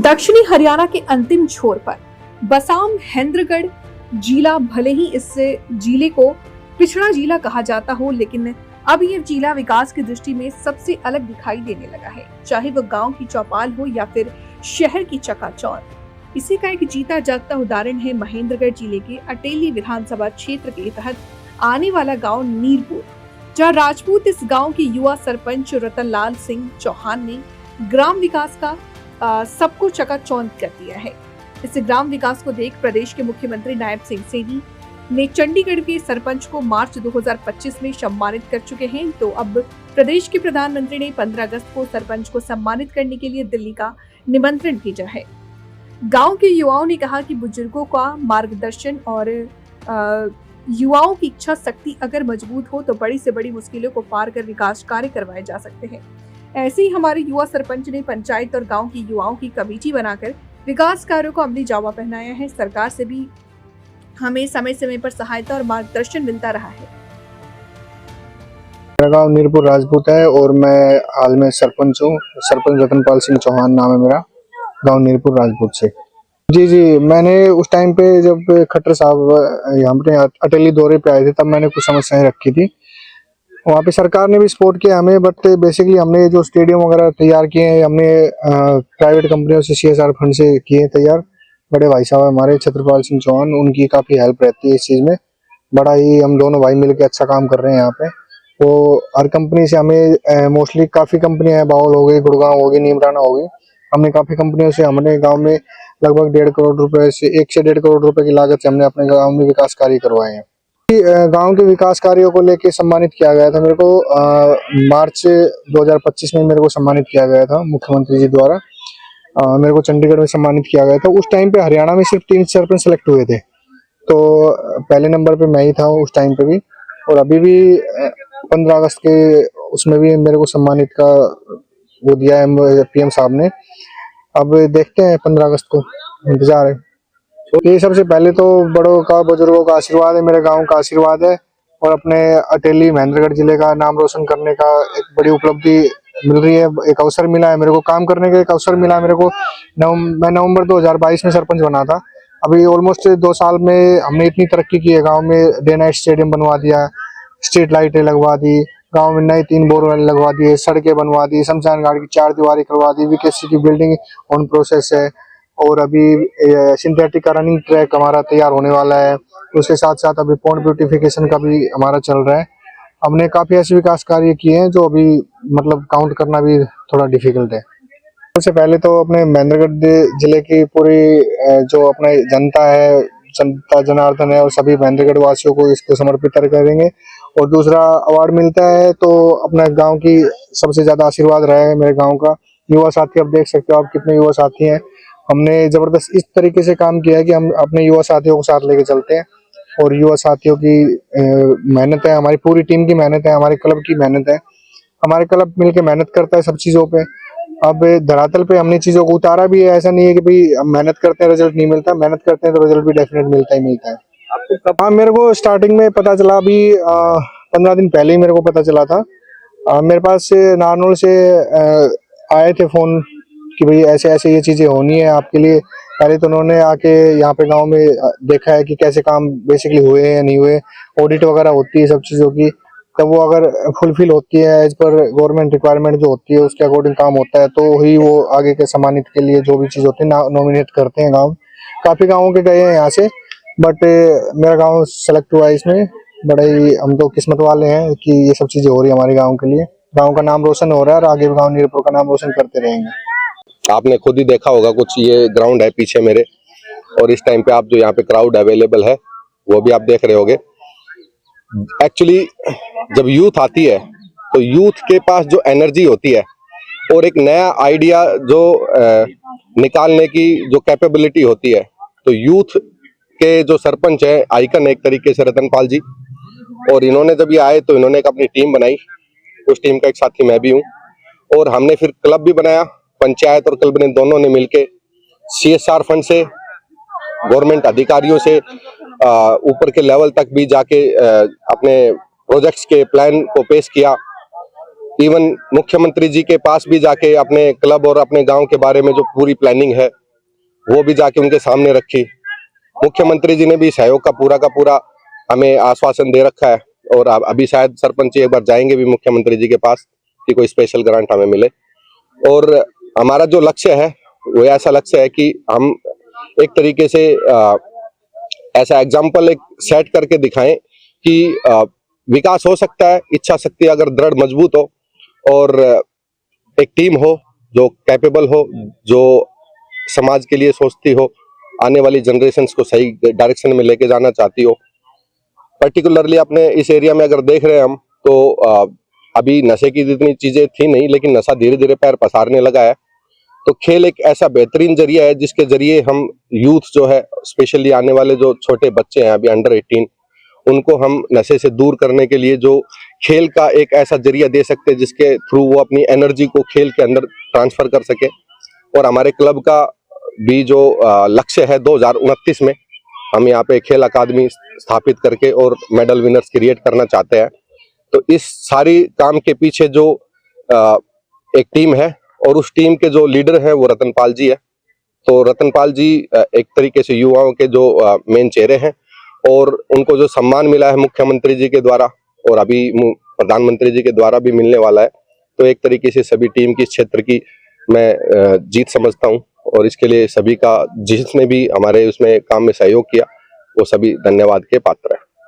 दक्षिणी हरियाणा के अंतिम छोर पर बसाम महेंद्रगढ़ जिला, भले ही इस जिले को पिछड़ा जिला कहा जाता हो, लेकिन अब ये जिला विकास की दृष्टि में सबसे अलग दिखाई देने लगा है। चाहे वो गांव की चौपाल हो या फिर शहर की चकाचौंध। इसी का एक जीता जागता उदाहरण है महेंद्रगढ़ जिले के अटेली विधानसभा क्षेत्र के तहत आने वाला गांव नीरपुर, जहां राजपूत इस गांव के युवा सरपंच रतनलाल सिंह चौहान ने ग्राम विकास का सबको चकाचौंध कर दिया है। इस ग्राम विकास को देख प्रदेश के मुख्यमंत्री नायब सिंह सैनी ने चंडीगढ़ के सरपंच को मार्च 2025 में सम्मानित कर चुके हैं। तो अब प्रदेश के प्रधानमंत्री ने 15 अगस्त को सरपंच को सम्मानित करने के लिए दिल्ली का निमंत्रण भेजा है। गांव के युवाओं ने कहा कि बुजुर्गों का मार्गदर्शन और युवाओं की इच्छा शक्ति अगर मजबूत हो तो बड़ी से बड़ी मुश्किलों को पार कर विकास कार्य करवाए जा सकते हैं। ऐसे ही हमारे युवा सरपंच ने पंचायत और गांव की युवाओं की कमेटी बनाकर विकास कार्यों को अमली जामा पहनाया है। सरकार से भी हमें समय समय पर सहायता और मार्गदर्शन मिलता रहा है। मेरा गांव नीरपुर राजपूत है और मैं हाल में सरपंच हूँ। सरपंच रतनपाल सिंह चौहान नाम है मेरा। गांव नीरपुर राजपूत से। जी, मैंने उस टाइम पे जब खट्टर साहब यहाँ पे अटेली दौरे पे आए थे तब मैंने कुछ समस्याएं रखी थी। वहाँ पे सरकार ने भी सपोर्ट किया हमें, बट बेसिकली हमने जो स्टेडियम वगैरह तैयार किए हैं हमने प्राइवेट कंपनियों से CSR फंड से किए तैयार। बड़े भाई साहब हमारे छत्रपाल सिंह चौहान, उनकी काफी हेल्प रहती है इस चीज में। बड़ा ही हम दोनों भाई मिलकर अच्छा काम कर रहे हैं यहाँ पे। तो हर कंपनी से हमें मोस्टली काफी कंपनियां हैं, बाउल हो गई, गुड़गांव हो गई, नीमराना हो गई। हमने काफी कंपनियों से हमने गाँव में लगभग 1.5 करोड़ रुपए से 1 से 1.5 करोड़ रुपए की लागत से हमने अपने गाँव में विकास कार्य करवाए हैं। गांव के विकास कार्यों को लेके सम्मानित किया गया था मेरे को। मार्च 2025 में मेरे को सम्मानित किया गया था मुख्यमंत्री जी द्वारा। मेरे को चंडीगढ़ में सम्मानित किया गया था। उस टाइम पे हरियाणा में सिर्फ 3 सरपंच सेलेक्ट हुए थे, तो पहले नंबर पे मैं ही था उस टाइम पे भी। और अभी भी 15 अगस्त के उसमें भी मेरे को सम्मानित का वो दिया है PM साहब ने। अब देखते हैं 15 अगस्त को, इंतजार है। ये सबसे पहले तो बड़ों का, बुजुर्गों का आशीर्वाद है, मेरे गांव का आशीर्वाद है और अपने अटेली महेंद्रगढ़ जिले का नाम रोशन करने का एक बड़ी उपलब्धि मिल रही है। एक अवसर मिला है मेरे को, काम करने का एक अवसर मिला है मेरे को। मैं नवंबर 2022 में सरपंच बना था। अभी ऑलमोस्ट 2 साल में हमने इतनी तरक्की की है। गाँव में डे नाइट स्टेडियम बनवा दिया, स्ट्रीट लाइटें लगवा दी, गाँव में नए 3 बोरवेल लगवा दिए, सड़कें बनवा दी, शमशान घाट की 4 दीवारी करवा दी, VKC की बिल्डिंग ऑन प्रोसेस है। और अभी सिंथेटिक का रनिंग ट्रैक हमारा तैयार होने वाला है। उसके साथ साथ अभी पॉन्ड ब्यूटिफिकेशन का भी हमारा चल रहा है। हमने काफी ऐसे विकास कार्य किए हैं जो अभी मतलब काउंट करना भी थोड़ा डिफिकल्ट है। सबसे पहले तो अपने महेंद्रगढ़ जिले की पूरी जो अपने जनता है, जनता जनार्दन है, और सभी महेंद्रगढ़ वासियों को इसको समर्पित करेंगे। और दूसरा अवार्ड मिलता है तो अपने गाँव की सबसे ज्यादा आशीर्वाद रहा है मेरे गाँव का। युवा साथी, आप देख सकते हो आप कितने युवा साथी हैं। हमने जबरदस्त इस तरीके से काम किया है कि हम अपने युवा साथियों को साथ लेके चलते हैं और युवा साथियों की मेहनत है, हमारी पूरी टीम की मेहनत है, हमारे क्लब की मेहनत है। हमारे क्लब मिलकर मेहनत करता है सब चीजों पे। अब धरातल पे हमने चीजों को उतारा भी है। ऐसा नहीं है कि भाई हम मेहनत करते हैं रिजल्ट नहीं मिलता, मेहनत करते हैं तो रिजल्ट भी डेफिनेट मिलता है। आपको कब? हाँ, मेरे को स्टार्टिंग में पता चला, अभी 15 दिन पहले ही मेरे को पता चला था। मेरे पास से नारनौल से आए थे फोन कि भाई ऐसे ऐसे ये चीजें होनी है आपके लिए। पहले तो उन्होंने आके यहाँ पे गांव में देखा है कि कैसे काम बेसिकली हुए हैं या नहीं हुए। ऑडिट वगैरह होती है सब चीजों की, तब वो अगर फुलफिल होती है एज पर गवर्नमेंट रिक्वायरमेंट जो होती है उसके अकॉर्डिंग काम होता है तो ही वो आगे के सम्मानित के लिए जो भी चीज होती है नॉमिनेट करते हैं। गाँव काफी गाँवों के गए हैं यहाँ से, बट मेरा गाँव सेलेक्ट हुआ है इसमें। बड़े ही हम तो किस्मत वाले हैं कि ये सब चीजें हो रही है हमारे गाँव के लिए। गाँव का नाम रोशन हो रहा है और आगे भी गाँव नीरपुर का नाम रोशन करते रहेंगे। आपने खुद ही देखा होगा, कुछ ये ग्राउंड है पीछे मेरे, और इस टाइम पे आप जो यहाँ पे क्राउड अवेलेबल है वो भी आप देख रहे होगे। एक्चुअली जब यूथ आती है तो यूथ के पास जो एनर्जी होती है और एक नया आइडिया जो निकालने की जो कैपेबिलिटी होती है, तो यूथ के जो सरपंच है आइकन एक तरीके से रतनपाल जी, और इन्होंने जब ये आए तो इन्होंने एक अपनी टीम बनाई। उस टीम का एक साथी मैं भी हूँ और हमने फिर क्लब भी बनाया। पंचायत और क्लब ने दोनों ने मिलके CSR फंड से, गवर्नमेंट अधिकारियों से ऊपर के लेवल तक भी जाके अपने प्रोजेक्ट्स के प्लान को पेश किया इवन मुख्यमंत्री जी के पास भी जाके अपने क्लब और अपने गांव के बारे में जो पूरी प्लानिंग है वो भी जाके उनके सामने रखी। मुख्यमंत्री जी ने भी सहयोग का पूरा हमें आश्वासन दे रखा है और अभी शायद सरपंच जी एक बार जाएंगे भी मुख्यमंत्री जी के पास कि कोई स्पेशल ग्रांट हमें मिले। और हमारा जो लक्ष्य है वो ऐसा लक्ष्य है कि हम एक तरीके से ऐसा एग्जाम्पल एक सेट करके दिखाएं कि विकास हो सकता है, इच्छा शक्ति अगर दृढ़ मजबूत हो और एक टीम हो जो कैपेबल हो, जो समाज के लिए सोचती हो, आने वाली जनरेशंस को सही डायरेक्शन में लेके जाना चाहती हो। पर्टिकुलरली अपने इस एरिया में अगर देख रहे हैं हम तो अभी नशे की जितनी चीजें थी नहीं, लेकिन नशा धीरे धीरे पैर पसारने लगा है। तो खेल एक ऐसा बेहतरीन जरिया है जिसके जरिए हम यूथ जो है, स्पेशली आने वाले जो छोटे बच्चे हैं अभी अंडर 18, उनको हम नशे से दूर करने के लिए जो खेल का एक ऐसा जरिया दे सकते हैं जिसके थ्रू वो अपनी एनर्जी को खेल के अंदर ट्रांसफर कर सके। और हमारे क्लब का भी जो लक्ष्य है 2029 में हम यहाँ पे खेल अकादमी स्थापित करके और मेडल विनर्स क्रिएट करना चाहते हैं। तो इस सारी काम के पीछे जो एक टीम है और उस टीम के जो लीडर हैं वो रतनपाल जी है। तो रतनपाल जी एक तरीके से युवाओं के जो मेन चेहरे हैं और उनको जो सम्मान मिला है मुख्यमंत्री जी के द्वारा और अभी प्रधानमंत्री जी के द्वारा भी मिलने वाला है, तो एक तरीके से सभी टीम की इस क्षेत्र की मैं जीत समझता हूं। और इसके लिए सभी का जिसने भी हमारे उसमें काम में सहयोग किया वो सभी धन्यवाद के पात्र है।